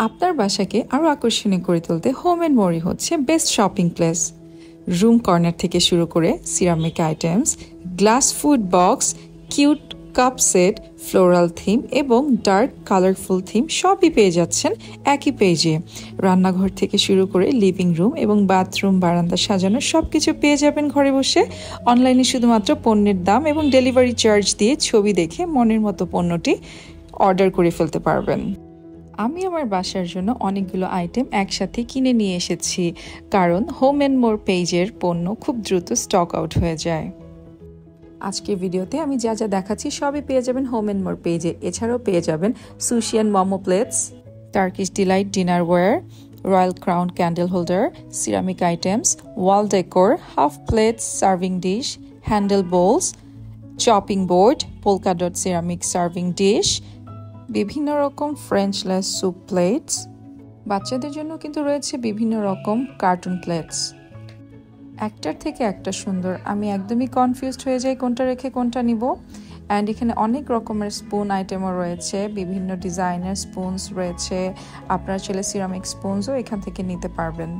আপনার বাসাকে আরও আকর্ষণীয় করে তুলতে হোম অ্যান্ড মোরই হচ্ছে best shopping place. Room corner থেকে শুরু করে ceramic items, glass food box, cute cup set, floral theme এবং ডার্ক কালারফুল থিম সবই পেয়ে যাচ্ছেন একই পেজে। রান্নাঘর থেকে শুরু করে লিভিং রুম এবং বাথরুম, বারান্দা সাজানো সব কিছু পেয়ে যাবেন ঘরে বসে। অনলাইনে শুধুমাত্র পণ্যের দাম এবং ডেলিভারি চার্জ দিয়ে ছবি দেখে মনের মতো পণ্যটি অর্ডার করে ফেলতে পারবেন। আমি আমার বাসার জন্য অনেকগুলো আইটেম একসাথে কিনে নিয়ে এসেছি, কারণ হোম অ্যান্ড মোর পেজের পণ্য খুব দ্রুত স্টক আউট হয়ে যায়। আজকের ভিডিওতে আমি যা যা দেখাচ্ছি সবই পেয়ে যাবেন হোম অ্যান্ড মোর পেজে। এছাড়াও পেয়ে যাবেন sushi and momo plates, Turkish delight dinnerware, royal crown candle holder, ceramic items, wall decor, half plates, serving dish, handle bowls, chopping board, polka dot ceramic serving dish, বিভিন্ন রকম ফ্রেঞ্চলেস স্যুপ প্লেটস। বাচ্চাদের জন্য কিন্তু রয়েছে বিভিন্ন রকম কার্টুন প্লেটস, একটার থেকে একটা সুন্দর। আমি একদমই কনফিউজড হয়ে যাই কোনটা রেখে কোনটা নিব। অ্যান্ড এখানে অনেক রকমের স্পুন আইটেমও রয়েছে, বিভিন্ন ডিজাইনের স্পুনস রয়েছে। আপনার ছেলে সিরামিক স্পুনসও এখান থেকে নিতে পারবেন।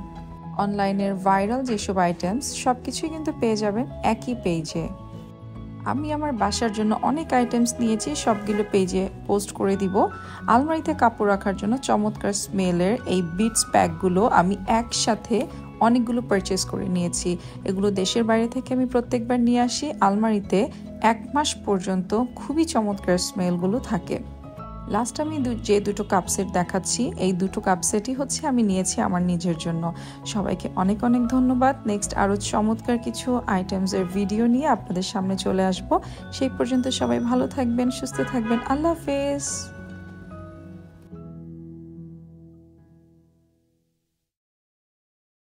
অনলাইনের ভাইরাল যেসব আইটেমস সব কিছুই কিন্তু পেয়ে যাবেন একই পেজে। আমি আমার বাসার জন্য অনেক আইটেমস নিয়েছি, সবগুলো পেজে পোস্ট করে দিব। আলমারিতে কাপড় রাখার জন্য চমৎকার স্মেলের এই বিটস প্যাকগুলো আমি একসাথে অনেকগুলো পারচেস করে নিয়েছি। এগুলো দেশের বাইরে থেকে আমি প্রত্যেকবার নিয়ে আসি। আলমারিতে 1 মাস পর্যন্ত খুবই চমৎকার স্মেলগুলো থাকে। লাস্ট আমি যে দুটো কাপ সেট দেখাচ্ছি, এই দুটো কাপ সেটই হচ্ছে আমি নিয়েছি আমার নিজের জন্য। সবাইকে অনেক অনেক ধন্যবাদ। নেক্সট আরও চমৎকার কিছু আইটেমসের ভিডিও নিয়ে আপনাদের সামনে চলে আসব। সেই পর্যন্ত সবাই ভালো থাকবেন, সুস্থ থাকবেন। আল্লাহ হাফেজ।